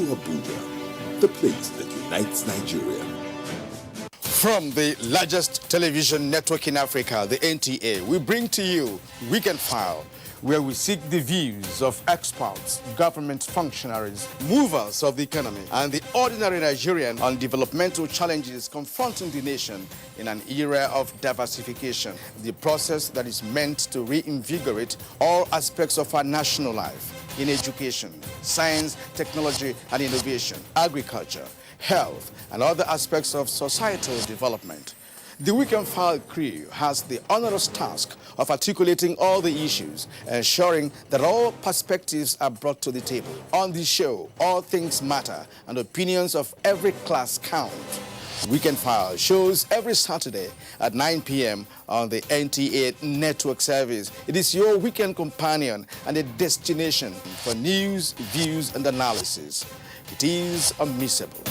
to Abuja, the place that unites Nigeria. From the largest television network in Africa, the NTA, we bring to you Weekend File, where we seek the views of experts, government functionaries, movers of the economy, and the ordinary Nigerian on developmental challenges confronting the nation in an era of diversification, the process that is meant to reinvigorate all aspects of our national life in education, science, technology, and innovation, agriculture, health, and other aspects of societal development. The Weekend File crew has the onerous task of articulating all the issues, ensuring that all perspectives are brought to the table. On the show, all things matter and opinions of every class count. Weekend File shows every Saturday at 9 p.m. on the NTA network service. It is your weekend companion and a destination for news, views, and analysis. It is unmissable.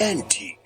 NTA.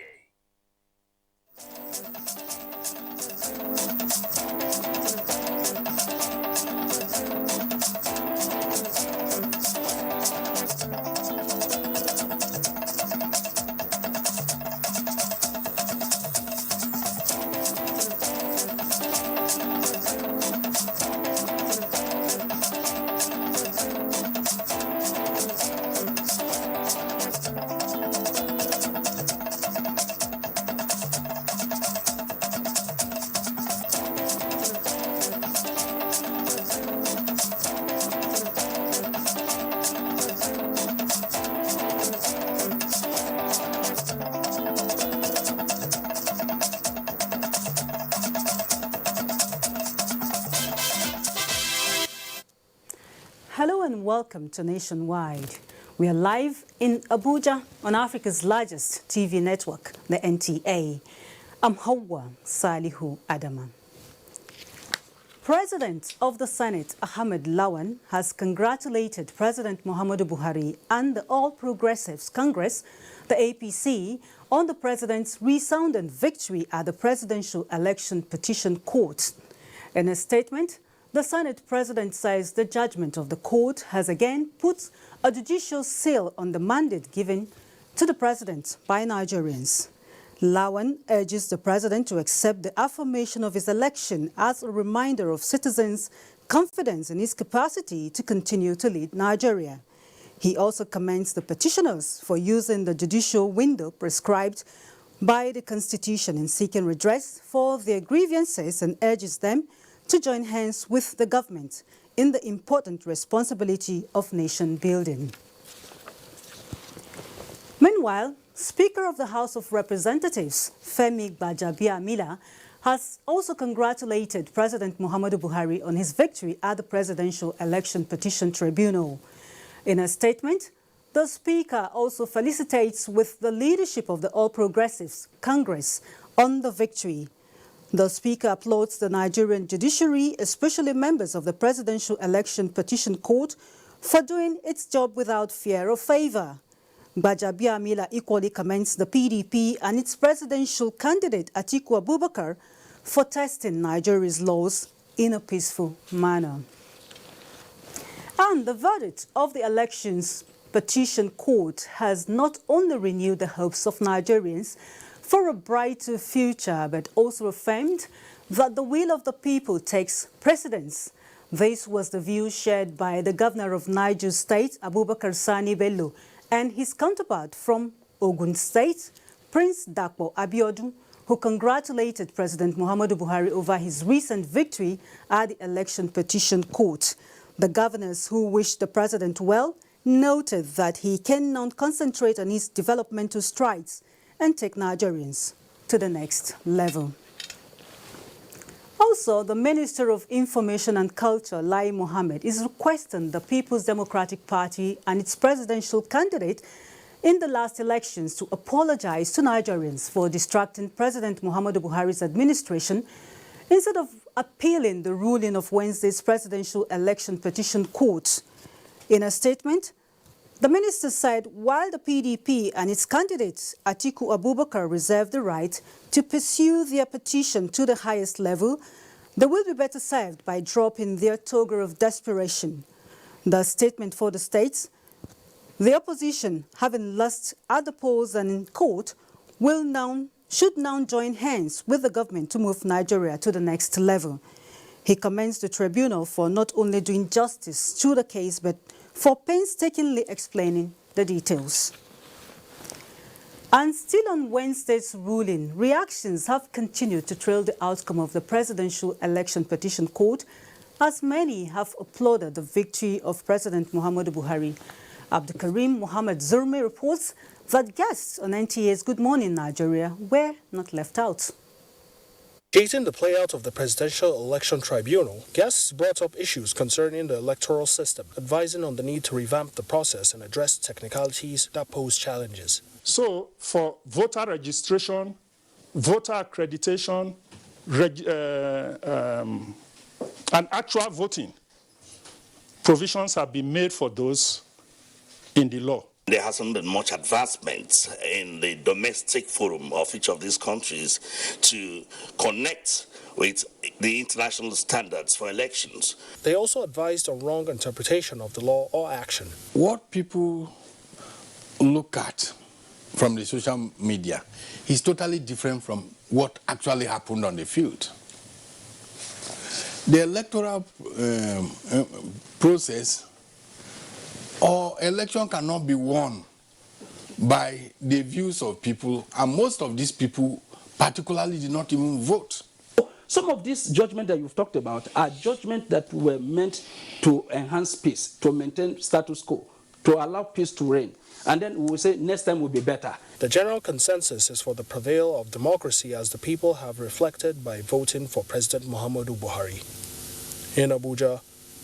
Hello and welcome to Nationwide. We are live in Abuja on Africa's largest TV network, the NTA. I'm Hawa Salihu Adama. President of the Senate, Ahmed Lawan, has congratulated President Muhammadu Buhari and the All Progressives Congress, the APC, on the president's resounding victory at the Presidential Election Petition Court. In a statement, the Senate President says the judgment of the court has again put a judicial seal on the mandate given to the president by Nigerians. Lawan urges the president to accept the affirmation of his election as a reminder of citizens' confidence in his capacity to continue to lead Nigeria. He also commends the petitioners for using the judicial window prescribed by the Constitution in seeking redress for their grievances and urges them to join hands with the government in the important responsibility of nation building. Meanwhile, Speaker of the House of Representatives, Femi Gbajabiamila, has also congratulated President Muhammadu Buhari on his victory at the Presidential Election Petition Tribunal. In a statement, the Speaker also felicitates with the leadership of the All Progressives Congress on the victory. The Speaker applauds the Nigerian judiciary, especially members of the Presidential Election Petition Court, for doing its job without fear or favor. Gbajabiamila equally commends the PDP and its presidential candidate Atiku Abubakar for testing Nigeria's laws in a peaceful manner. And the verdict of the Elections Petition Court has not only renewed the hopes of Nigerians for a brighter future, but also affirmed that the will of the people takes precedence. This was the view shared by the governor of Niger State, Abubakar Sani Bello, and his counterpart from Ogun State, Prince Dakpo Abiodun, who congratulated President Muhammadu Buhari over his recent victory at the Election Petition Court. The governors who wished the president well noted that he can now concentrate on his developmental strides and take Nigerians to the next level. Also, the Minister of Information and Culture, Lai Mohammed, is requesting the People's Democratic Party and its presidential candidate in the last elections to apologize to Nigerians for distracting President Muhammadu Buhari's administration instead of appealing the ruling of Wednesday's presidential election petition court. In a statement, the minister said while the PDP and its candidate Atiku Abubakar reserve the right to pursue their petition to the highest level, they will be better served by dropping their toga of desperation. The statement for the states, the opposition, having lost at the polls and in court, should now join hands with the government to move Nigeria to the next level. He commends the tribunal for not only doing justice to the case, but for painstakingly explaining the details. And still on Wednesday's ruling, reactions have continued to trail the outcome of the presidential election petition court, as many have applauded the victory of President Muhammadu Buhari. Abdulkarim Mohammed Zurmi reports that guests on NTA's Good Morning Nigeria were not left out. Gating the playout of the Presidential Election Tribunal, guests brought up issues concerning the electoral system, advising on the need to revamp the process and address technicalities that pose challenges. So, for voter registration, voter accreditation, and actual voting, provisions have been made for those in the law. There hasn't been much advancement in the domestic forum of each of these countries to connect with the international standards for elections. They also advised on wrong interpretation of the law or action. What people look at from the social media is totally different from what actually happened on the field. The electoral process or election cannot be won by the views of people, and most of these people particularly did not even vote. Some of these judgments that you've talked about are judgments that were meant to enhance peace, to maintain status quo, to allow peace to reign. And then we will say next time will be better. The general consensus is for the prevail of democracy as the people have reflected by voting for President Muhammadu Buhari. In Abuja,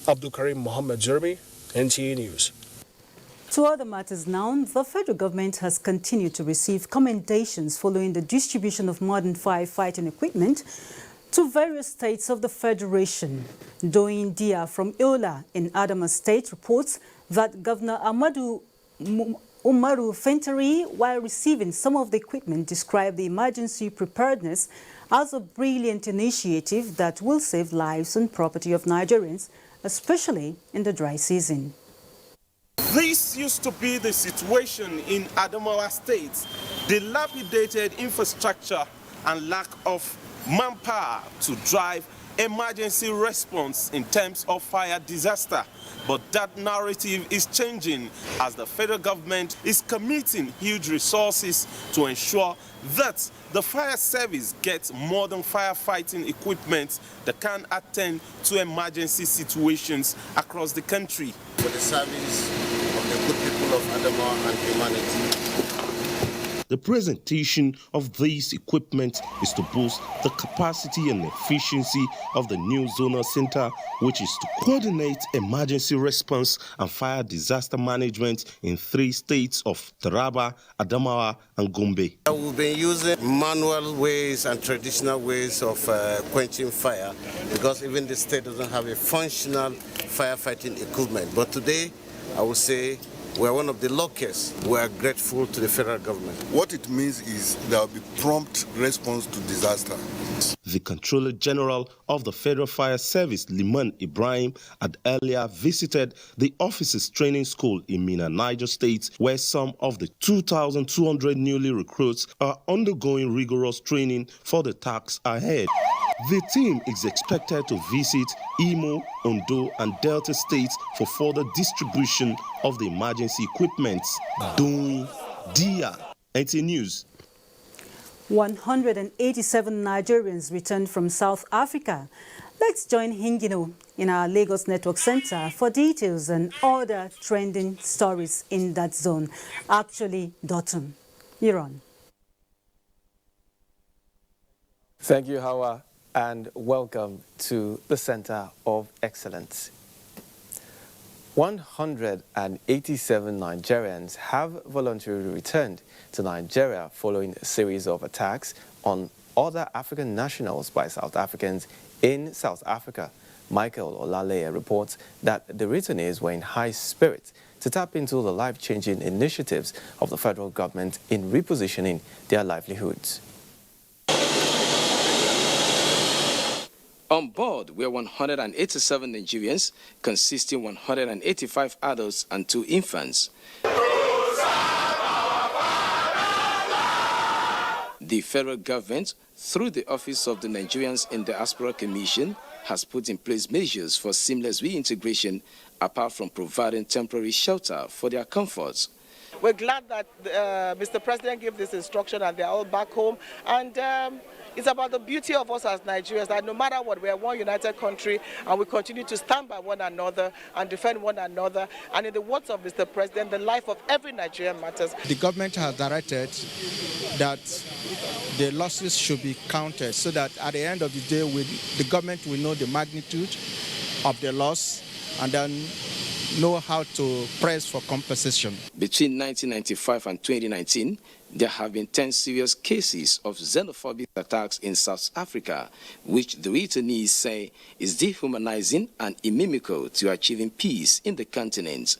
Abdulkarim Mohammed Zurmi, NTA News. To other matters now, the federal government has continued to receive commendations following the distribution of modern firefighting equipment to various states of the federation. Doyin Dia from Yola in Adamawa State reports that Governor Umaru Fentari, while receiving some of the equipment, described the emergency preparedness as a brilliant initiative that will save lives and property of Nigerians, especially in the dry season. This used to be the situation in Adamawa State. Dilapidated infrastructure and lack of manpower to drive emergency response in terms of fire disaster. But that narrative is changing as the federal government is committing huge resources to ensure that the fire service gets modern firefighting equipment that can attend to emergency situations across the country. For the service of the good people of Adamawa and humanity. The presentation of this equipment is to boost the capacity and efficiency of the new zonal center, which is to coordinate emergency response and fire disaster management in 3 states of Taraba, Adamawa, and Gombe. We've been using manual ways and traditional ways of quenching fire because even the state doesn't have a functional firefighting equipment. But today, I would say, we're one of the luckiest. We are grateful to the federal government. What it means is there will be prompt response to disaster. The Controller General of the Federal Fire Service, Liman Ibrahim, had earlier visited the officers' training school in Mina, Niger State, where some of the 2,200 newly recruits are undergoing rigorous training for the tasks ahead. The team is expected to visit Imo, Ondo, and Delta states for further distribution of the emergency equipment. Doyin Dia, NT News. 187 Nigerians returned from South Africa. Let's join Hingino in our Lagos Network Center for details and other trending stories in that zone. Actually, Dotun, you're on. Thank you, Hawa, and welcome to the Center of Excellence. 187 Nigerians have voluntarily returned to Nigeria following a series of attacks on other African nationals by South Africans in South Africa. Michael Olaleye reports that the returnees were in high spirits to tap into the life-changing initiatives of the federal government in repositioning their livelihoods. On board were 187 Nigerians, consisting 185 adults and 2 infants. The federal government, through the Office of the Nigerians in Diaspora Commission, has put in place measures for seamless reintegration, apart from providing temporary shelter for their comforts. We're glad that Mr. President gave this instruction and they're all back home. And it's about the beauty of us as Nigerians, that no matter what, we are one united country and we continue to stand by one another and defend one another. And in the words of Mr. President, the life of every Nigerian matters. The government has directed that the losses should be counted so that at the end of the day, the government will know the magnitude of the loss and then know how to press for compensation. Between 1995 and 2019, there have been 10 serious cases of xenophobic attacks in South Africa, which the returnees say is dehumanizing and inimical to achieving peace in the continent.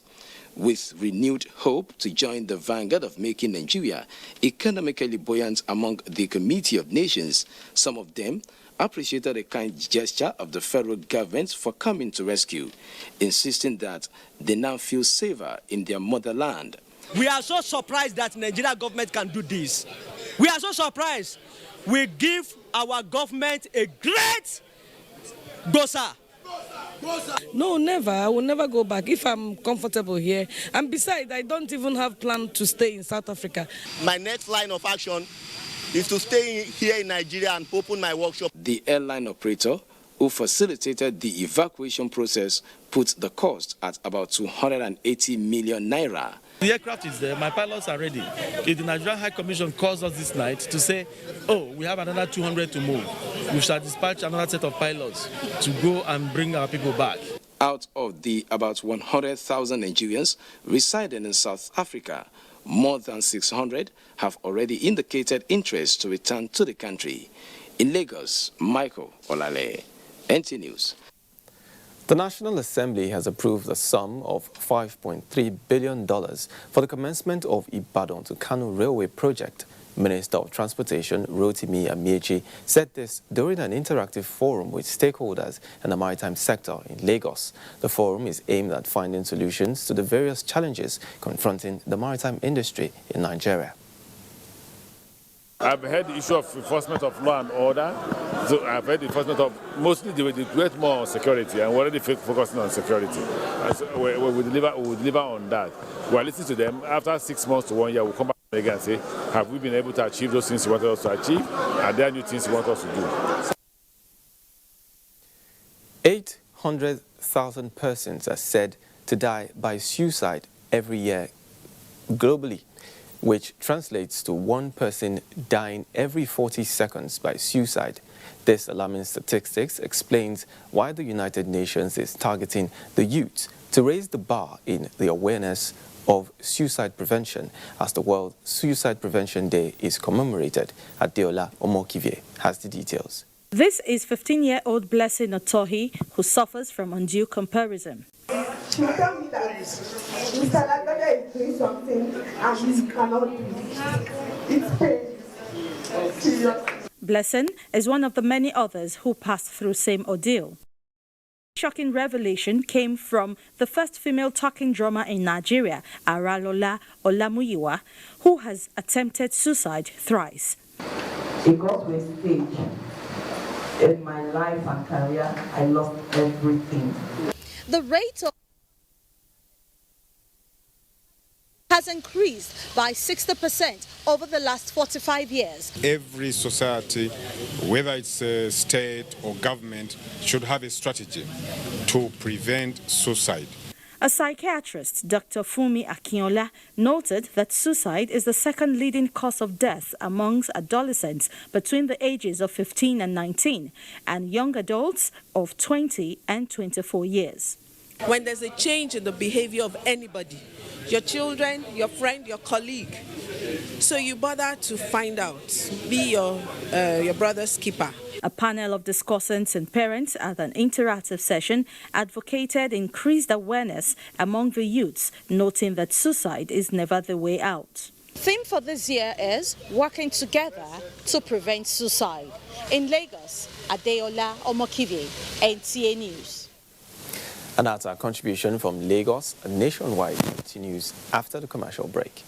With renewed hope to join the vanguard of making Nigeria economically buoyant among the Committee of Nations, some of them appreciated a kind gesture of the federal government for coming to rescue, insisting that they now feel safer in their motherland. We are so surprised that Nigeria government can do this. We are so surprised. We give our government a great gosa. No, never. I will never go back if I'm comfortable here. And besides, I don't even have plan to stay in South Africa. My next line of action is to stay here in Nigeria and open my workshop. The airline operator who facilitated the evacuation process put the cost at about 280 million naira. The aircraft is there, my pilots are ready. If the Nigerian High Commission calls us this night to say, oh, we have another 200 to move, we shall dispatch another set of pilots to go and bring our people back. Out of the about 100,000 Nigerians residing in South Africa, more than 600 have already indicated interest to return to the country. In Lagos, Michael Olaleye, NT News. The National Assembly has approved a sum of $5.3 billion for the commencement of Ibadan to Kano Railway project. Minister of Transportation Rotimi Amechi said this during an interactive forum with stakeholders in the maritime sector in Lagos. The forum is aimed at finding solutions to the various challenges confronting the maritime industry in Nigeria. I've heard the issue of enforcement of law and order. So I've heard the enforcement of mostly they wait more on security, and we're already focusing on security. And so we deliver on that. We're listening to them. After 6 months to 1 year, we'll come back again and say, have we been able to achieve those things you wanted us to achieve? Are there new things you want us to do? 800,000 persons are said to die by suicide every year globally, which translates to 1 person dying every 40 seconds by suicide. This alarming statistics explains why the United Nations is targeting the youth to raise the bar in the awareness of suicide prevention as the World Suicide Prevention Day is commemorated. Adeola Omokivie has the details. This is 15-year-old Blessing Otohi, who suffers from undue comparison. She will tell me that Mr. Lagada is doing something and he cannot do it. It's pain. Serious. Blessing is one of the many others who passed through same ordeal. Shocking revelation came from the first female talking drummer in Nigeria, Aralola Olamuyiwa, who has attempted suicide thrice. It got to a stage in my life and career, I lost everything. The rate of has increased by 60% over the last 45 years. Every society, whether it's a state or government, should have a strategy to prevent suicide. A psychiatrist, Dr. Fumi Akinola, noted that suicide is the second leading cause of death amongst adolescents between the ages of 15 and 19 and young adults of 20 and 24 years. When there's a change in the behavior of anybody, your children, your friend, your colleague, so you bother to find out, be your brother's keeper. A panel of discussants and parents at an interactive session advocated increased awareness among the youths, noting that suicide is never the way out. Theme for this year is working together to prevent suicide. In Lagos, Adeola Omokive, NTA News. And that's our contribution from Lagos. Nationwide continues after the commercial break.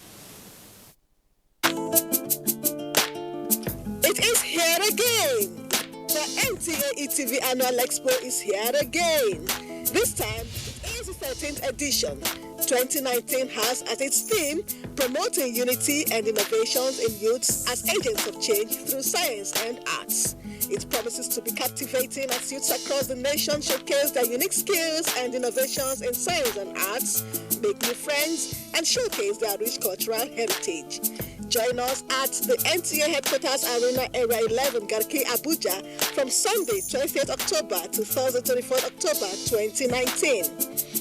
It is here again. The NTA ETV Annual Expo is here again. This time, it is the 13th edition. 2019 has as its theme, promoting unity and innovations in youths as agents of change through science and arts. It promises to be captivating as youths across the nation showcase their unique skills and innovations in science and arts, make new friends, and showcase their rich cultural heritage. Join us at the NTA Headquarters Arena Area 11, Garki, Abuja from Sunday 20th October to Thursday 24th October 2019.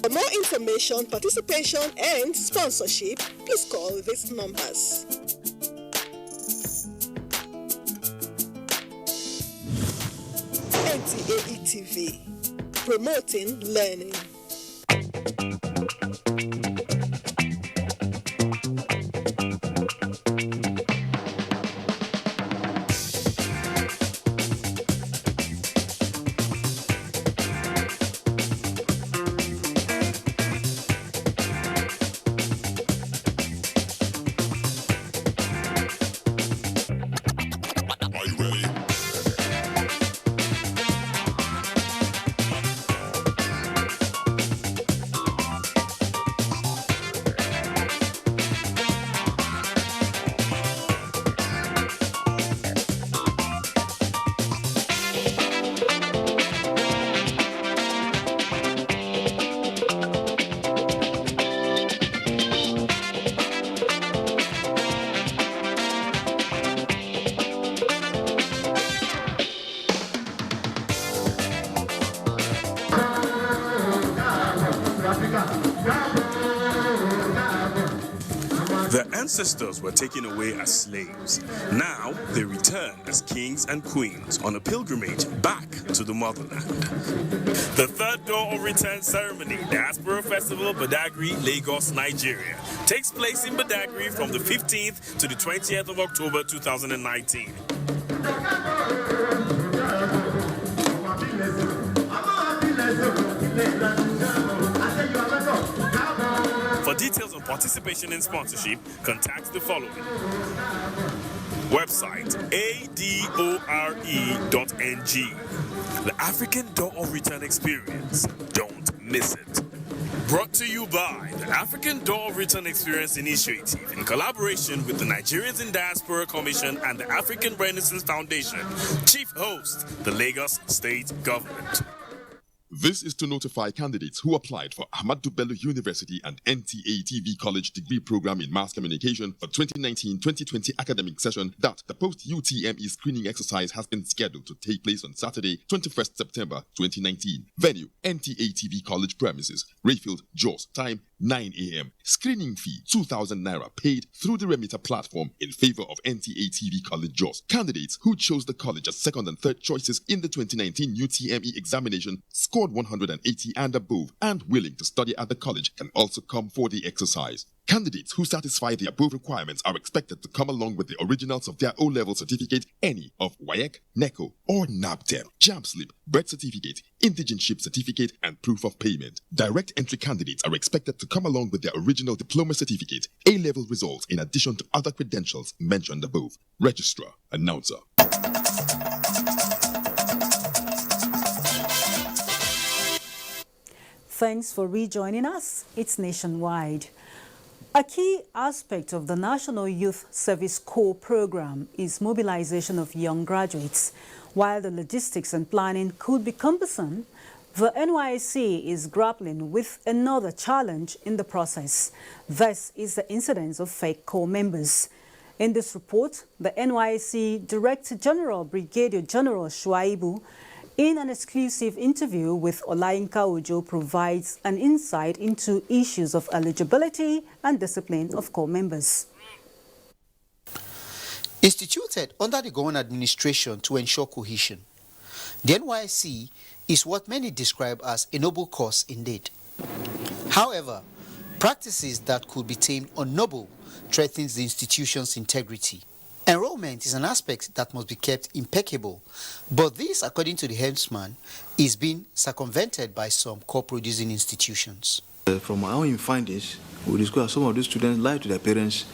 For more information, participation, and sponsorship, please call these numbers. NTA ETV, promoting learning. Their ancestors were taken away as slaves. Now they return as kings and queens on a pilgrimage back to the motherland. The third door of return ceremony, Diaspora Festival, Badagry, Lagos, Nigeria, takes place in Badagry from the 15th to the 20th of October 2019. For details on participation and sponsorship, contact the following. Website adore.ng. The African Door of Return Experience. Don't miss it. Brought to you by the African Door of Return Experience Initiative in collaboration with the Nigerians in Diaspora Commission and the African Renaissance Foundation. Chief host, the Lagos State Government. This is to notify candidates who applied for Ahmadu Bello University and NTA TV College degree program in mass communication for 2019-2020 academic session that the post-UTME screening exercise has been scheduled to take place on Saturday, 21st September 2019. Venue, NTA TV College premises, Rayfield, Jos. Time, 9 a.m. Screening fee, 2,000 Naira paid through the remitter platform in favor of NTA TV College Jos. Candidates who chose the college as second and third choices in the 2019 UTME examination scored 180 and above and willing to study at the college can also come for the exercise. Candidates who satisfy the above requirements are expected to come along with the originals of their O-level certificate, any of WAEC, NECO, or NABTEM, JAMB slip, birth certificate, indigenship certificate, and proof of payment. Direct entry candidates are expected to come along with their original diploma certificate, A-level results, in addition to other credentials mentioned above. Registrar, Announcer. Thanks for rejoining us. It's Nationwide. A key aspect of the National Youth Service Corps program is mobilization of young graduates. While the logistics and planning could be cumbersome, the NYSC is grappling with another challenge in the process. This is the incidence of fake corps members. In this report, the NYSC Director General Brigadier General Shuaibu in an exclusive interview with Olayinka Ojo, provides an insight into issues of eligibility and discipline of corps members. Instituted under the government administration to ensure cohesion, the NYSC is what many describe as a noble cause indeed. However, practices that could be termed unnoble threatens the institution's integrity. Enrollment is an aspect that must be kept impeccable, but this, according to the helmsman, is being circumvented by some corps-producing institutions. From our own findings, we discover some of these students lie to their parents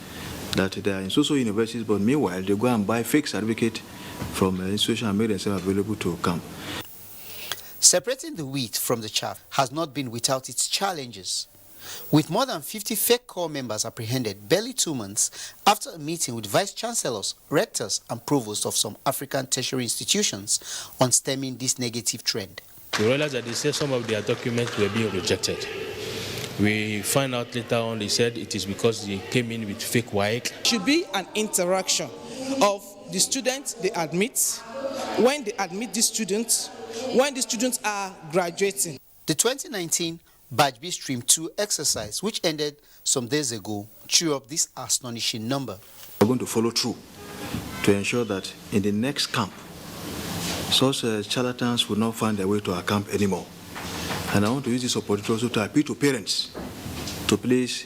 that they are in social universities, but meanwhile they go and buy fake certificate from an institution and make themselves available to camp. Separating the wheat from the chaff has not been without its challenges. With more than 50 fake corps members apprehended barely 2 months after a meeting with vice-chancellors, rectors and provosts of some African tertiary institutions on stemming this negative trend. We realized that they said some of their documents were being rejected. We find out later on they said it is because they came in with fake WAEC. Should be an interaction of the students they admit, when they admit the students, when the students are graduating. The 2019 Batch B Stream 2 exercise, which ended some days ago, threw up this astonishing number. We're going to follow through to ensure that in the next camp, such charlatans will not find their way to our camp anymore. And I want to use this opportunity also to appeal to parents to please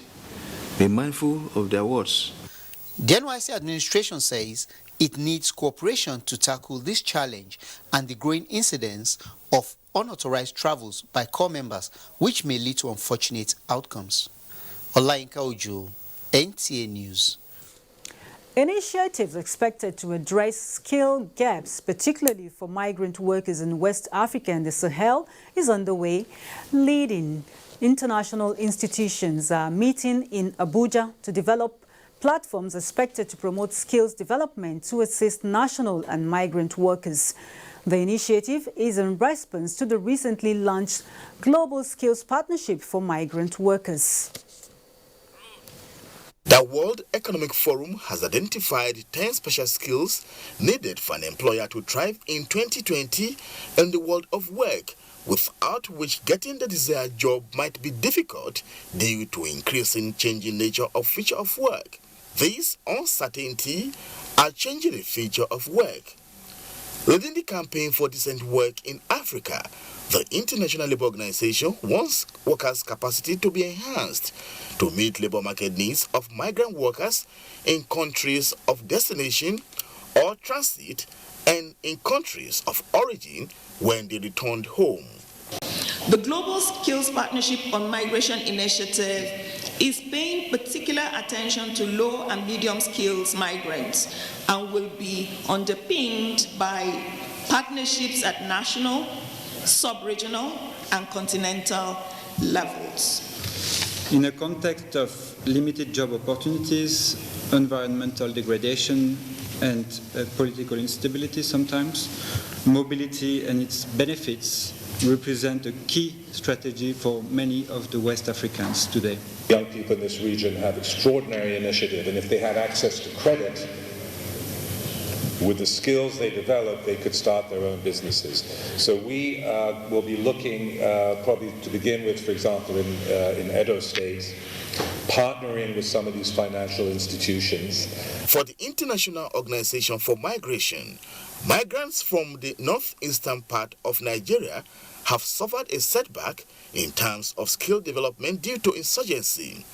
be mindful of their words. The NYSC administration says it needs cooperation to tackle this challenge and the growing incidence of unauthorized travels by corps members, which may lead to unfortunate outcomes. Olayinka Ojo, NTA News. Initiatives expected to address skill gaps, particularly for migrant workers in West Africa and the Sahel, is underway. Leading international institutions are meeting in Abuja to develop platforms expected to promote skills development to assist national and migrant workers. The initiative is in response to the recently launched Global Skills Partnership for Migrant Workers. The World Economic Forum has identified 10 special skills needed for an employer to thrive in 2020 in the world of work, without which getting the desired job might be difficult due to increasing changing nature of future of work. These uncertainty are changing the future of work. Leading the campaign for decent work in Africa, the International Labour Organization wants workers' capacity to be enhanced to meet labour market needs of migrant workers in countries of destination or transit and in countries of origin when they returned home. The Global Skills Partnership on Migration Initiative is paying particular attention to low and medium skills migrants and will be underpinned by partnerships at national, sub-regional and continental levels. In a context of limited job opportunities, environmental degradation and political instability sometimes, mobility and its benefits represent a key strategy for many of the West Africans today. Young people in this region have extraordinary initiative, and if they had access to credit, with the skills they develop, they could start their own businesses. So we will be looking probably to begin with, for example, in Edo State, partnering with some of these financial institutions. For the International Organization for Migration, migrants from the northeastern part of Nigeria have suffered a setback in terms of skill development due to insurgency.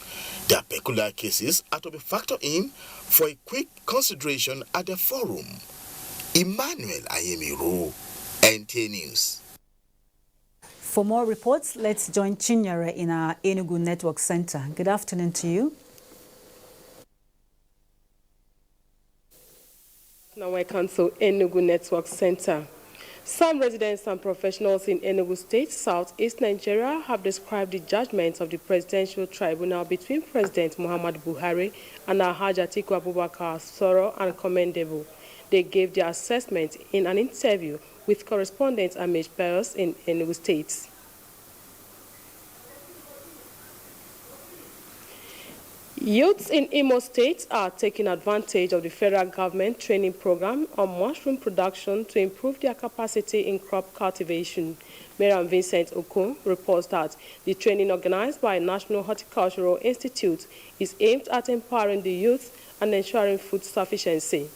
Their peculiar cases are to be factored in for a quick consideration at the forum. Emmanuel Ayemiro, NTA News. For more reports, let's join Chinyere in our Enugu Network Center. Good afternoon to you. Now, Council Enugu Network Center. Some residents and professionals in Enugu State, southeast Nigeria, have described the judgment of the Presidential Tribunal between President Muhammadu Buhari and Alhaji Atiku Abubakar as thorough and commendable. They gave their assessment in an interview with correspondent Amish Pius in Enugu State. Youths in Imo State are taking advantage of the federal government training program on mushroom production to improve their capacity in crop cultivation. Mayor Vincent Okun reports that the training organized by National Horticultural Institute is aimed at empowering the youth and ensuring food sufficiency.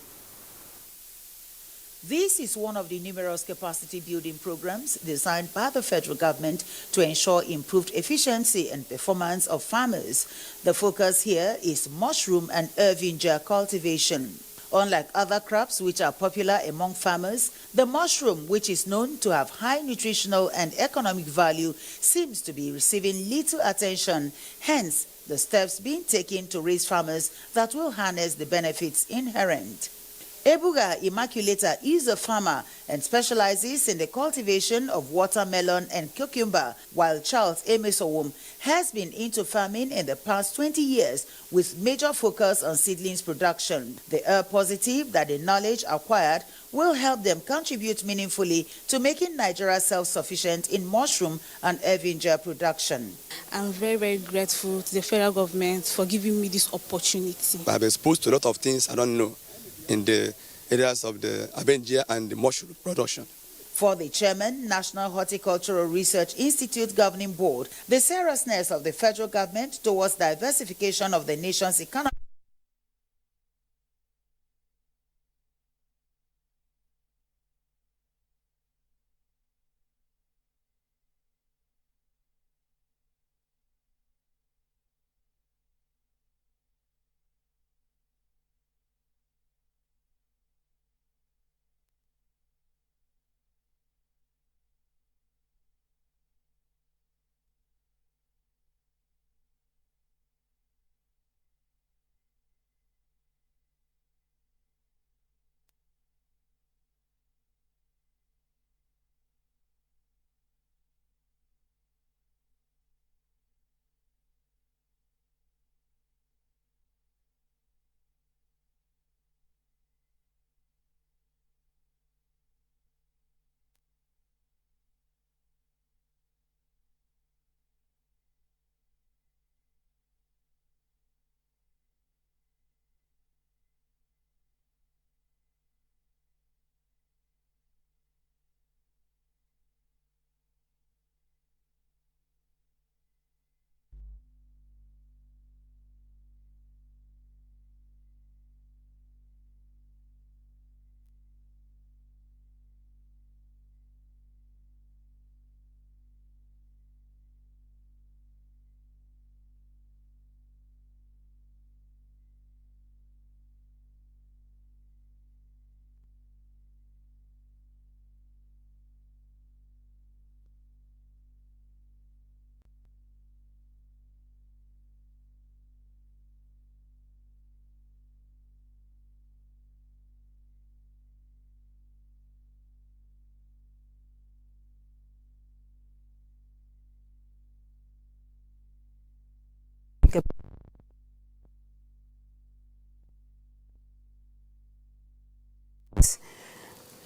This is one of the numerous capacity-building programs designed by the federal government to ensure improved efficiency and performance of farmers. The focus here is mushroom and herbingia cultivation. Unlike other crops which are popular among farmers, the mushroom, which is known to have high nutritional and economic value, seems to be receiving little attention. Hence, the steps being taken to raise farmers that will harness the benefits inherent. Abuja Immaculata is a farmer and specializes in the cultivation of watermelon and cucumber, while Charles Emesowum has been into farming in the past 20 years with major focus on seedlings production. They are positive that the knowledge acquired will help them contribute meaningfully to making Nigeria self-sufficient in mushroom and herbingia production. I'm very, very grateful to the federal government for giving me this opportunity. I've exposed to a lot of things I don't know in the areas of the herbingia and the mushroom production. For the chairman, National Horticultural Research Institute Governing Board, the seriousness of the federal government towards diversification of the nation's economy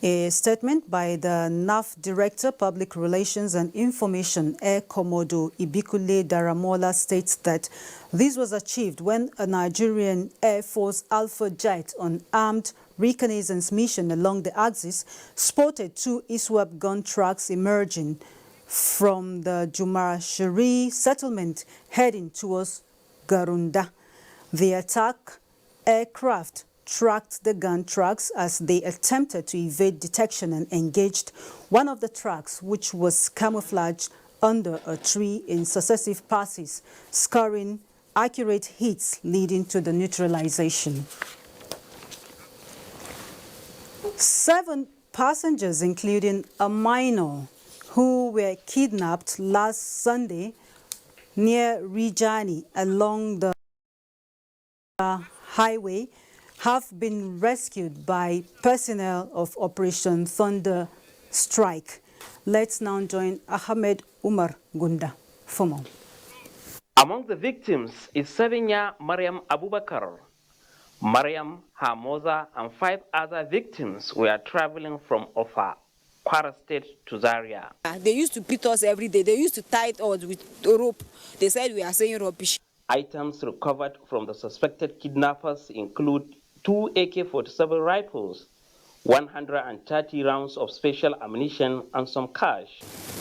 A statement by the NAF Director, Public Relations and Information, Air Commodore Ibikule Daramola, states that this was achieved when a Nigerian Air Force Alpha jet on armed reconnaissance mission along the axis spotted two ISWAP gun trucks emerging from the Jumara-Sheri settlement heading towards Garunda. The attack aircraft tracked the gun trucks as they attempted to evade detection and engaged one of the trucks, which was camouflaged under a tree in successive passes, scoring accurate hits leading to the neutralization. 7 passengers, including a minor, who were kidnapped last Sunday near Rijani along the highway, have been rescued by personnel of Operation Thunder Strike. Let's now join Ahmed Umar Gunda for more. Among the victims is 7-year Mariam Abubakar. Mariam, her mother, and 5 other victims were traveling from Ofa, Kwara State to Zaria. They used to beat us every day. They used to tie us with a rope. They said we are saying rubbish. Items recovered from the suspected kidnappers include 2 AK-47 rifles, 130 rounds of special ammunition, and some cash.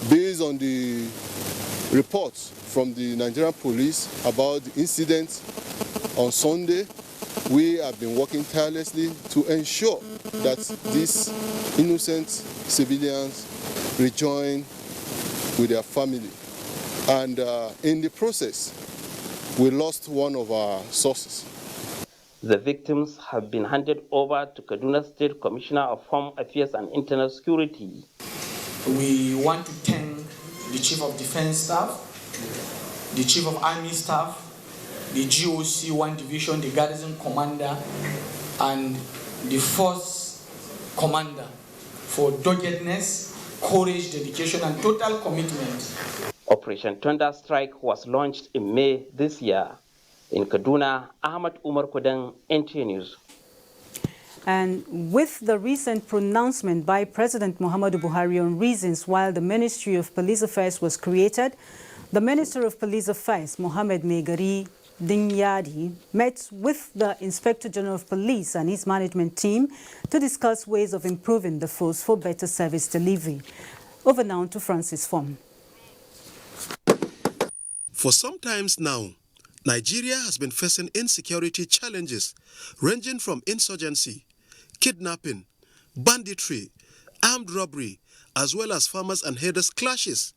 Based on the reports from the Nigerian police about the incident on Sunday, we have been working tirelessly to ensure that these innocent civilians rejoin with their family. And in the process, we lost one of our sources. The victims have been handed over to Kaduna State Commissioner of Home Affairs and Internal Security. We want to thank the Chief of Defense Staff, the Chief of Army Staff, the GOC 1 Division, the Garrison Commander, and the Force Commander for doggedness, courage, dedication, and total commitment. Operation Thunder Strike was launched in May this year. In Kaduna, Ahmad Umar Kudang, NTA News. And with the recent pronouncement by President Muhammadu Buhari on reasons why the Ministry of Police Affairs was created, the Minister of Police Affairs, Mohammed Megari Dingyadi, met with the Inspector General of Police and his management team to discuss ways of improving the force for better service delivery. Over now to Francis Fong. For some time now, Nigeria has been facing insecurity challenges ranging from insurgency, kidnapping, banditry, armed robbery, as well as farmers and herders clashes.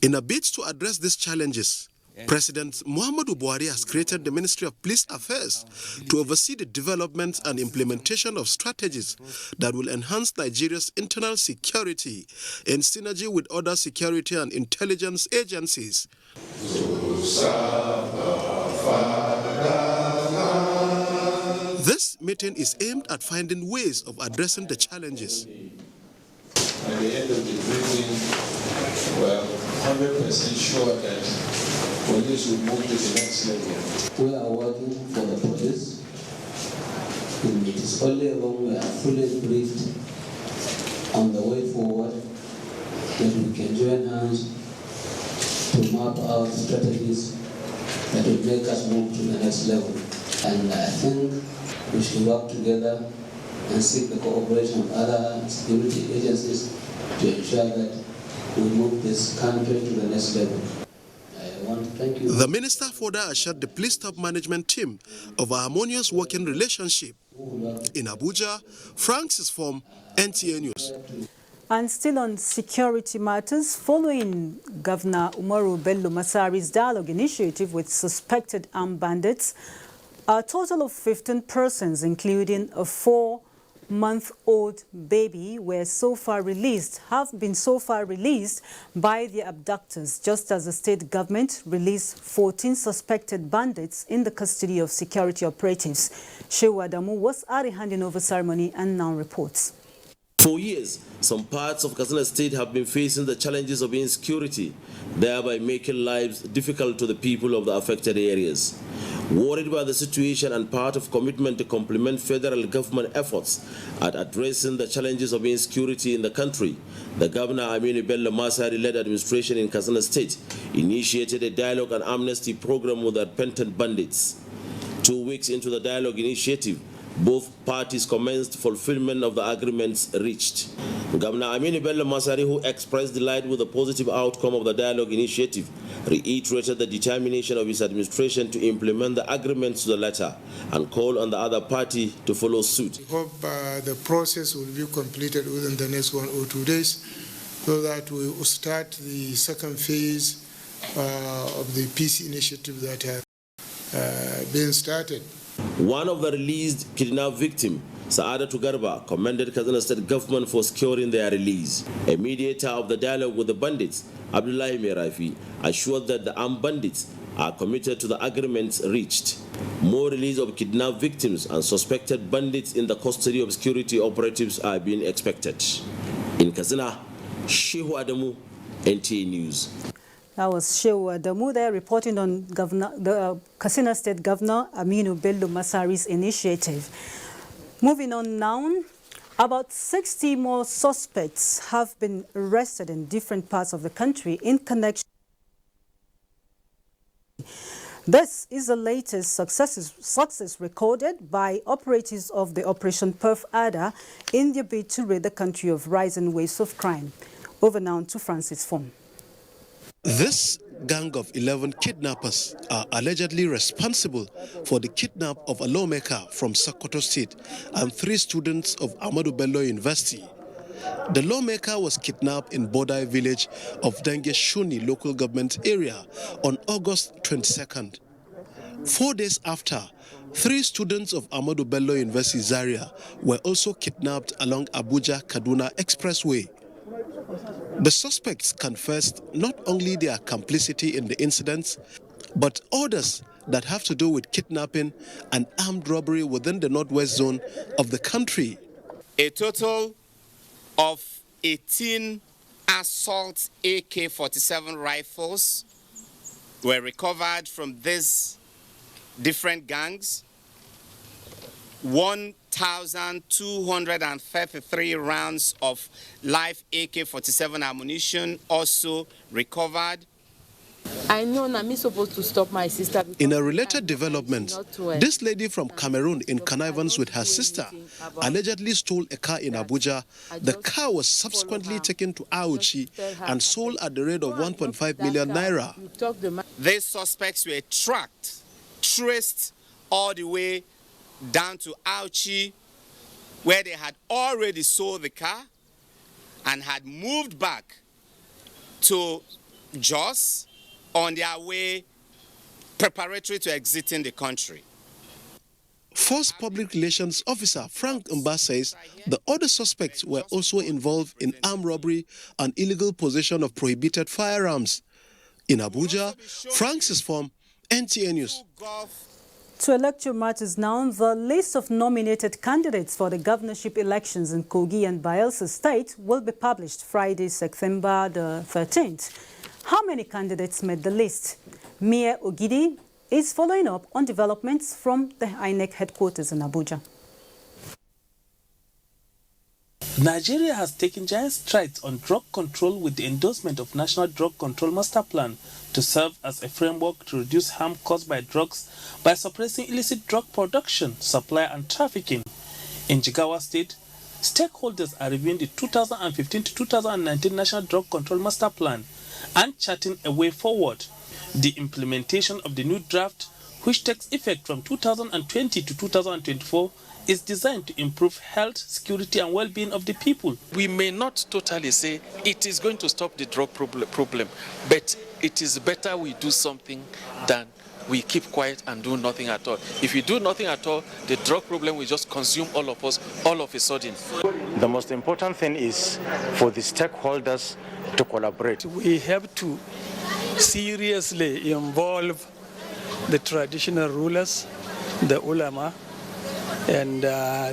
In a bid to address these challenges, President Muhammadu Buhari has created the Ministry of Police Affairs to oversee the development and implementation of strategies that will enhance Nigeria's internal security in synergy with other security and intelligence agencies. This meeting is aimed at finding ways of addressing the challenges. At the end of the meeting, we're 100% sure that police will move to the next level. We are working for the police. And it is only when we are fully briefed on the way forward that we can join hands to map out strategies that will make us move to the next level. And I think we should work together and seek the cooperation of other security agencies to ensure that we move this country to the next level. I want to thank you. The minister further assured the police top management team of a harmonious working relationship. In Abuja, Francis Form, NTA News. And still on security matters, following Governor Umaru Bello Masari's dialogue initiative with suspected armed bandits, a total of 15 persons, including a 4-month-old baby, have been so far released by their abductors, just as the state government released 14 suspected bandits in the custody of security operatives. Shehu Adamu was at the handing over ceremony and now reports. For years, some parts of Katsina State have been facing the challenges of insecurity, thereby making lives difficult to the people of the affected areas. Worried by the situation and part of commitment to complement federal government efforts at addressing the challenges of insecurity in the country, the Governor Aminu Bello Masari-led administration in Katsina State initiated a dialogue and amnesty program with the repentant bandits. 2 weeks into the dialogue initiative, both parties commenced fulfillment of the agreements reached. Governor Aminu Bello Masari, who expressed delight with the positive outcome of the dialogue initiative, reiterated the determination of his administration to implement the agreements to the letter and called on the other party to follow suit. We hope the process will be completed within the next 1 or 2 days so that we will start the second phase of the peace initiative that has been started. One of the released kidnapped victims, Saadatu Garba, commended Katsina State government for securing their release. A mediator of the dialogue with the bandits, Abdullahi Merafi, assured that the armed bandits are committed to the agreements reached. More release of kidnapped victims and suspected bandits in the custody of security operatives are being expected. In Katsina, Shehu Adamu, NTA News. That was Shehu Adamu there reporting on the Katsina State Governor Aminu Bello Masari's initiative. Moving on now, about 60 more suspects have been arrested in different parts of the country in connection. This is the latest success recorded by operatives of the Operation Perf Ada in their bid to rid the country of rising waves of crime. Over now to Francis Fong. This gang of 11 kidnappers are allegedly responsible for the kidnap of a lawmaker from Sokoto State and 3 students of Ahmadu Bello University. The lawmaker was kidnapped in Bodai village of Dengue Shuni local government area on August 22nd. 4 days after, 3 students of Ahmadu Bello University Zaria were also kidnapped along Abuja-Kaduna Expressway. The suspects confessed not only their complicity in the incidents, but others that have to do with kidnapping and armed robbery within the northwest zone of the country. A total of 18 assault AK-47 rifles were recovered from these different gangs. 1,233 rounds of live AK-47 ammunition also recovered. I know I'm supposed to stop my sister. In a related development, this lady from Cameroon in connivance with her sister allegedly stole a car in Abuja. The car was subsequently taken to Auchi and sold at the rate of 1.5 million naira. These suspects were traced all the way down to Auchi, where they had already sold the car and had moved back to Jos on their way preparatory to exiting the country. Force Public Relations Officer Frank Mba says the other suspects were also involved in armed robbery and illegal possession of prohibited firearms. In Abuja, Francis Form, NTA News. To electoral matters now, the list of nominated candidates for the governorship elections in Kogi and Bayelsa State will be published Friday, September the 13th. How many candidates made the list? Mia Ogidi is following up on developments from the INEC headquarters in Abuja. Nigeria has taken giant strides on drug control with the endorsement of National Drug Control Master Plan to serve as a framework to reduce harm caused by drugs by suppressing illicit drug production, supply and trafficking. In Jigawa State, stakeholders are reviewing the 2015 to 2019 National Drug Control Master Plan and charting a way forward. The implementation of the new draft, which takes effect from 2020 to 2024, is designed to improve health, security and well-being of the people. We may not totally say it is going to stop the drug problem, but it is better we do something than we keep quiet and do nothing at all. If we do nothing at all, the drug problem will just consume all of us all of a sudden. The most important thing is for the stakeholders to collaborate. We have to seriously involve the traditional rulers, the ulama, and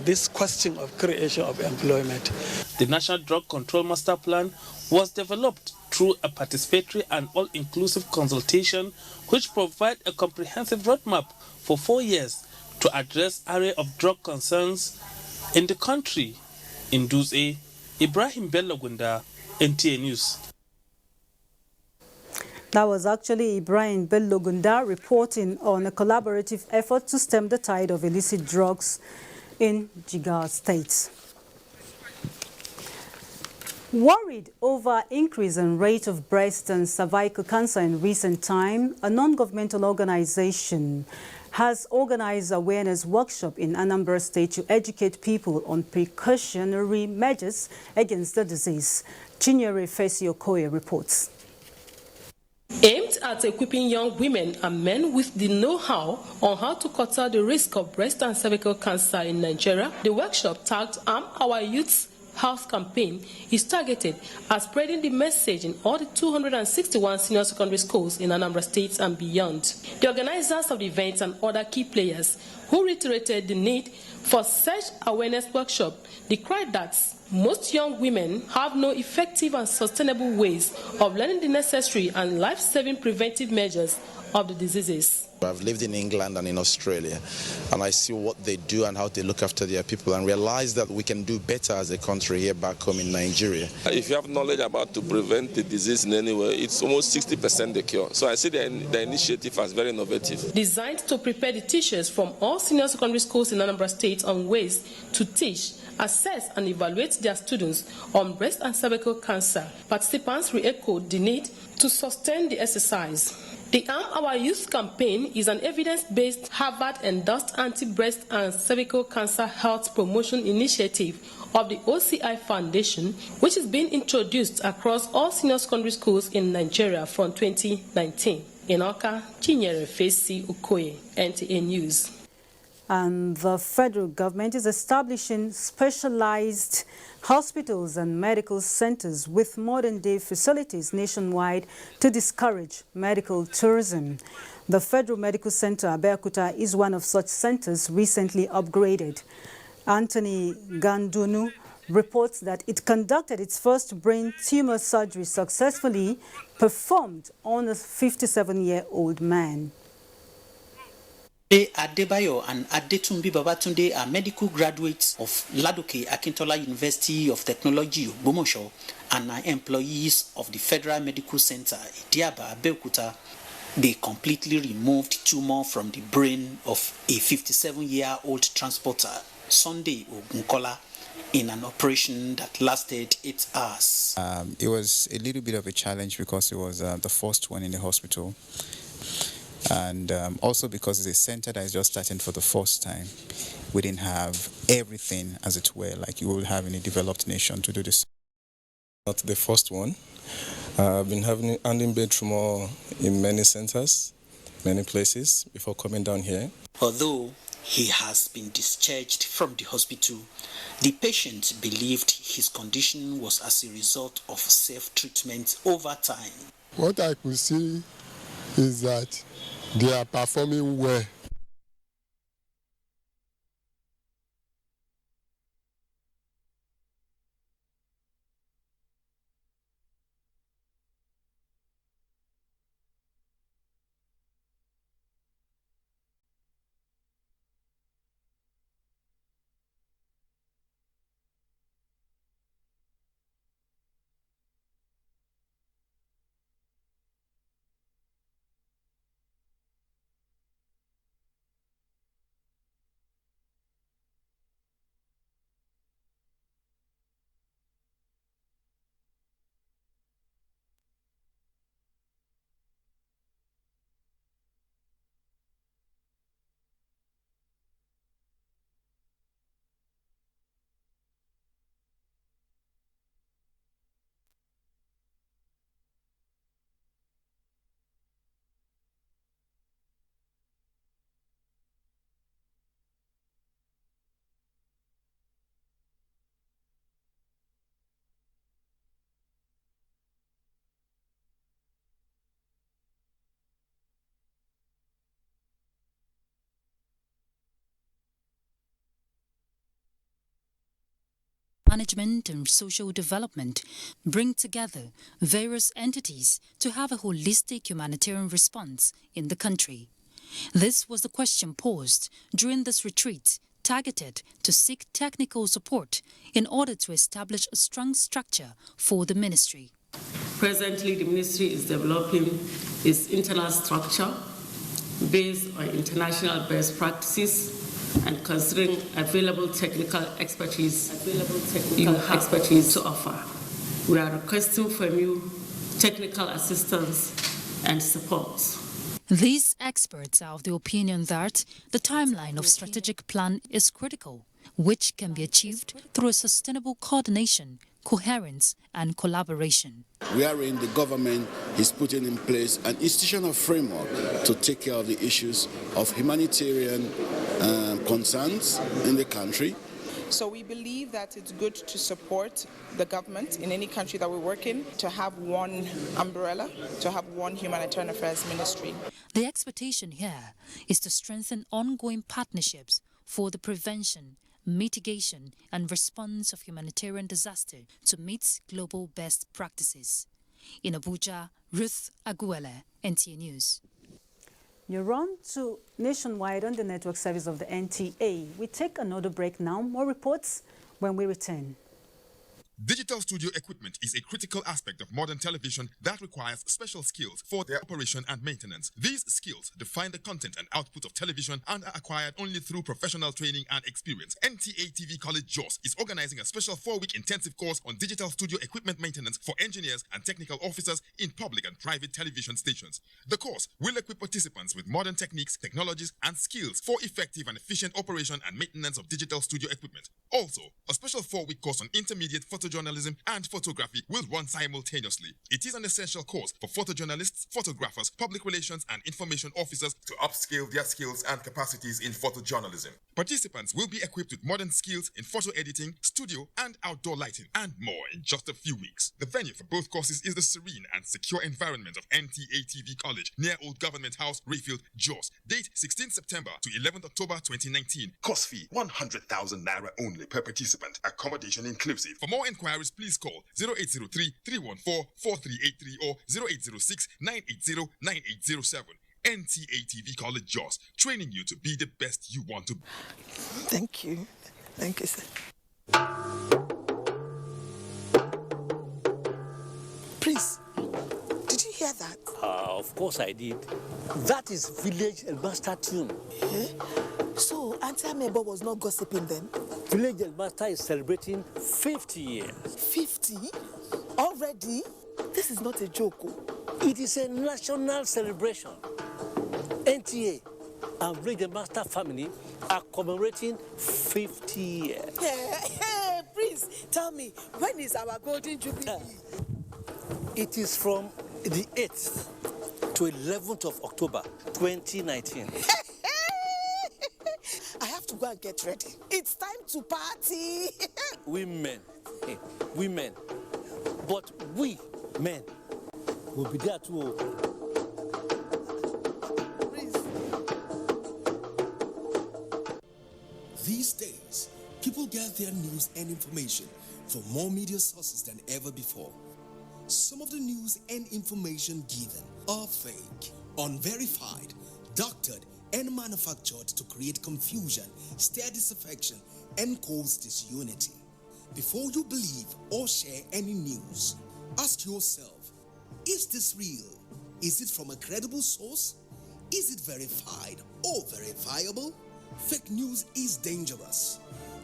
this question of creation of employment. The National Drug Control Master Plan was developed through a participatory and all-inclusive consultation which provide a comprehensive roadmap for 4 years to address array of drug concerns in the country. In Dutse, Ibrahim Bello Gunda, NTA News. That was actually Ibrahim Bello Gunda reporting on a collaborative effort to stem the tide of illicit drugs in Jigawa State. Worried over increase in rate of breast and cervical cancer in recent time, a non-governmental organization has organized awareness workshop in Anambra State to educate people on precautionary measures against the disease. Chinyere Fesi-Okoye reports. Aimed at equipping young women and men with the know-how on how to curtail the risk of breast and cervical cancer in Nigeria, the workshop tagged Arm Our Youth's Health campaign is targeted at spreading the message in all the 261 senior secondary schools in Anambra State and beyond. The organizers of the event and other key players who reiterated the need for such awareness workshop decried that most young women have no effective and sustainable ways of learning the necessary and life-saving preventive measures of the diseases. I've lived in England and in Australia, and I see what they do and how they look after their people, and realize that we can do better as a country here back home in Nigeria. If you have knowledge about to prevent the disease in any way, it's almost 60% the cure. So I see the initiative as very innovative. Designed to prepare the teachers from all senior secondary schools in Anambra State on ways to teach, assess and evaluate their students on breast and cervical cancer, participants re-echoed the need to sustain the exercise. The Arm Our Youth campaign is an evidence-based, Harvard-endorsed anti-breast and cervical cancer health promotion initiative of the OCI Foundation, which is being introduced across all senior secondary schools in Nigeria from 2019. In Oka, Chinyere Fesi Okoye, NTA News. And the federal government is establishing specialized hospitals and medical centers with modern-day facilities nationwide to discourage medical tourism. The Federal Medical Center Abeokuta is one of such centers recently upgraded. Anthony Gandunu reports that it conducted its first brain tumor surgery successfully performed on a 57-year-old man. Adebayo and Adetumbi Babatunde are medical graduates of Ladoke Akintola University of Technology, Ogbomoso, and are employees of the Federal Medical Center, Idiaba, Abeokuta. They completely removed tumor from the brain of a 57-year-old transporter, Sunday Ogunkola, in an operation that lasted 8 hours. It was a little bit of a challenge because it was the first one in the hospital. And also because it's a center that is just starting for the first time. We didn't have everything, as it were, like you would have in a developed nation to do this. Not the first one. I've been handling brain tumor in many centers, many places before coming down here. Although he has been discharged from the hospital, the patient believed his condition was as a result of self-treatment over time. What I could see is that they are performing well. Management and social development bring together various entities to have a holistic humanitarian response in the country. This was the question posed during this retreat, targeted to seek technical support in order to establish a strong structure for the ministry. Presently, the ministry is developing its internal structure based on international best practices and considering available technical expertise to offer. We are requesting from you technical assistance and support. These experts are of the opinion that the timeline of strategic plan is critical, which can be achieved through a sustainable coordination, coherence and collaboration. Wherein the government is putting in place an institutional framework to take care of the issues of humanitarian concerns in the country. So we believe that it's good to support the government in any country that we work in, to have one umbrella, to have one humanitarian affairs ministry. The expectation here is to strengthen ongoing partnerships for the prevention, mitigation and response of humanitarian disaster to meet global best practices. In Abuja, Ruth Aguele, NTA News. You're on to Nationwide on the network service of the NTA. We take another break now. More reports when we return. Digital studio equipment is a critical aspect of modern television that requires special skills for their operation and maintenance. These skills define the content and output of television and are acquired only through professional training and experience. NTA TV College JOS is organizing a special 4-week intensive course on digital studio equipment maintenance for engineers and technical officers in public and private television stations. The course will equip participants with modern techniques, technologies, and skills for effective and efficient operation and maintenance of digital studio equipment. Also, a special 4-week course on intermediate photojournalism and photography will run simultaneously. It is an essential course for photojournalists, photographers, public relations, and information officers to upscale their skills and capacities in photojournalism. Participants will be equipped with modern skills in photo editing, studio, and outdoor lighting, and more in just a few weeks. The venue for both courses is the serene and secure environment of NTA TV College near Old Government House, Rayfield, JOS. Date 16 September to 11th October 2019. Course fee 100,000 naira only per participant. Accommodation inclusive. For more inquiries, please call 0803-314-4383 or 0806-980-9807. NTA TV College JOS, training you to be the best you want to be. Thank you. Thank you, sir. Please, did you hear that? Of course I did. That is Village Master tune. Eh? So, Auntie Amebo was not gossiping then? Village Master is celebrating 50 years. 50? Already? This is not a joke. It is a national celebration. NTA and Village Master family are commemorating 50 years. Hey, please, tell me, when is our golden jubilee? It is from the 8th to 11th of October, 2019. I have to go and get ready. It's time to party. Women. But we, men, will be there too. These days, people get their news and information from more media sources than ever before. Some of the news and information given are fake, unverified, doctored, and manufactured to create confusion, stir disaffection, and cause disunity. Before you believe or share any news, ask yourself, is this real? Is it from a credible source? Is it verified or verifiable? Fake news is dangerous,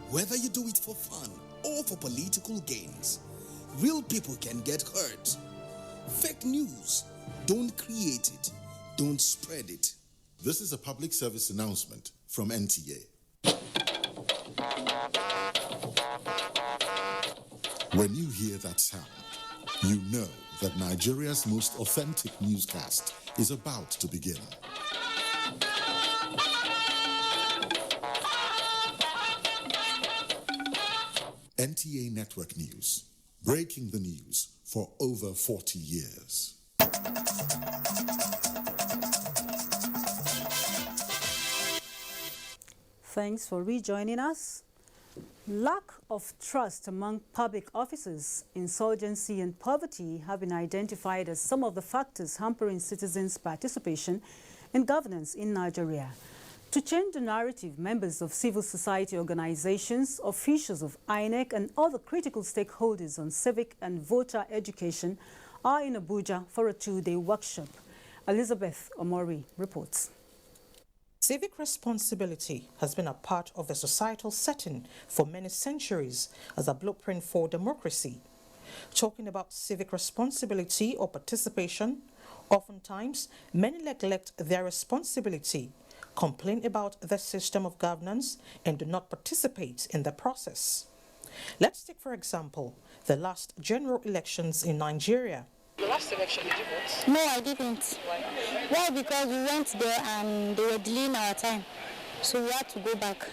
whether you do it for fun or for political gains. Real people can get hurt. Fake news, don't create it, don't spread it. This is a public service announcement from NTA. When you hear that sound, you know that Nigeria's most authentic newscast is about to begin. NTA Network News, breaking the news for over 40 years. Thanks for rejoining us. Lack of trust among public officers, insurgency and poverty have been identified as some of the factors hampering citizens' participation in governance in Nigeria. To change the narrative, members of civil society organizations, officials of INEC and other critical stakeholders on civic and voter education are in Abuja for a 2-day workshop. Elizabeth Omori reports. Civic responsibility has been a part of the societal setting for many centuries as a blueprint for democracy. Talking about civic responsibility or participation, oftentimes many neglect their responsibility, complain about the system of governance, and do not participate in the process. Let's take, for example, the last general elections in Nigeria. The last election, did you vote? No, I didn't. Why? Because we went there and they were delaying our time. So we had to go back.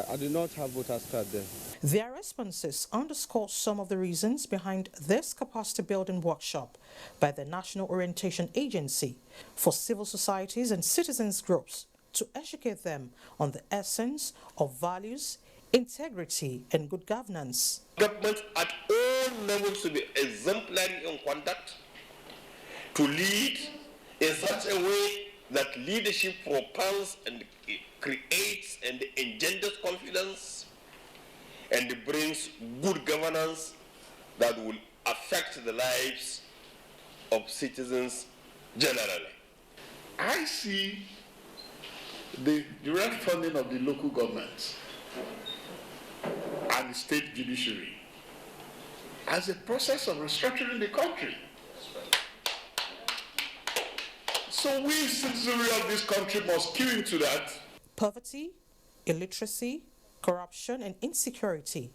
I did not have voter's card there. Their responses underscore some of the reasons behind this capacity building workshop by the National Orientation Agency for civil societies and citizens groups to educate them on the essence of values, integrity, and good governance. Government at all levels to be exemplary in conduct, to lead in such a way that leadership propels and creates and engenders confidence and brings good governance that will affect the lives of citizens generally. I see the direct funding of the local government and the state judiciary as a process of restructuring the country. So we, citizenry of this country, must cue into that. Poverty, illiteracy, corruption and insecurity,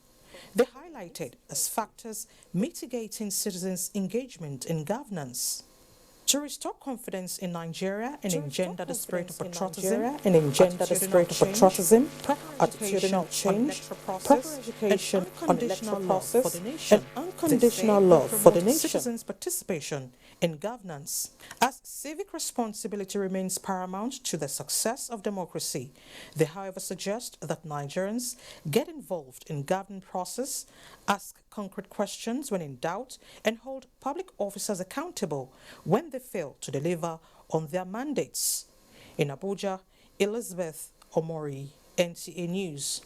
they highlighted as factors mitigating citizens' engagement in governance. To restore confidence in Nigeria and engender the spirit of patriotism, attitudinal change, proper education on electoral process, and unconditional love for the nation, citizens' participation in governance. As civic responsibility remains paramount to the success of democracy, they however suggest that Nigerians get involved in governance process, ask concrete questions when in doubt, and hold public officers accountable when they fail to deliver on their mandates. In Abuja, Elizabeth Omori, NTA News.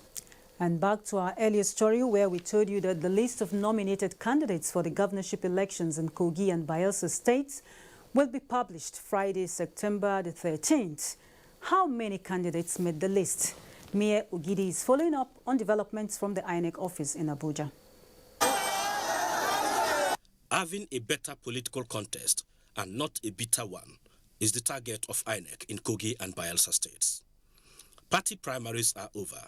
And back to our earlier story where we told you that the list of nominated candidates for the governorship elections in Kogi and Bayelsa states will be published Friday, September the 13th. How many candidates made the list? Mayor Ogidi is following up on developments from the INEC office in Abuja. Having a better political contest and not a bitter one is the target of INEC in Kogi and Bayelsa states. Party primaries are over.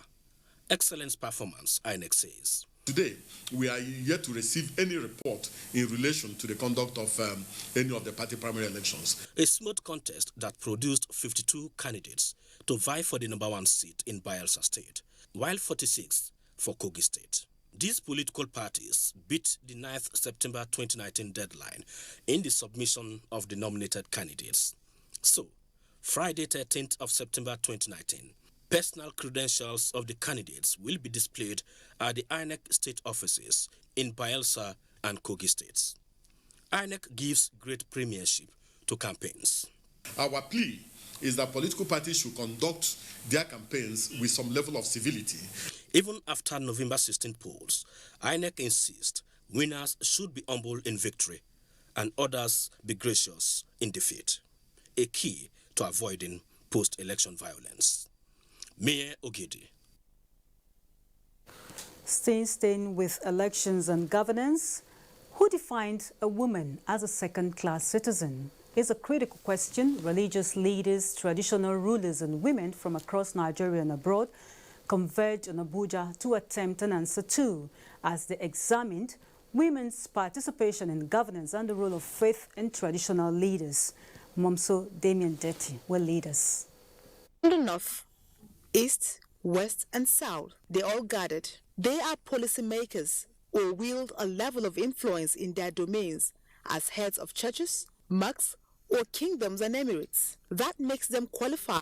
Excellent performance, INEC says. Today, we are yet to receive any report in relation to the conduct of any of the party primary elections. A smooth contest that produced 52 candidates to vie for the #1 seat in Bayelsa state, while 46 for Kogi state. These political parties beat the 9th September 2019 deadline in the submission of the nominated candidates. So, Friday 13th of September 2019, personal credentials of the candidates will be displayed at the INEC state offices in Bayelsa and Kogi states. INEC gives great premiership to campaigns. Our plea is that political parties should conduct their campaigns with some level of civility. Even after November 16 polls, INEC insists winners should be humble in victory and others be gracious in defeat, a key to avoiding post-election violence. Mayor Ogidi. Staying with elections and governance, who defined a woman as a second-class citizen is a critical question religious leaders, traditional rulers and women from across Nigeria and abroad converged on Abuja to attempt an answer to, as they examined women's participation in governance and the role of faith and traditional leaders. Momso Damien Detti will lead us. North, East, West and South, they all gathered. They are policymakers or wield a level of influence in their domains as heads of churches, mosques, or kingdoms and emirates. That makes them qualified.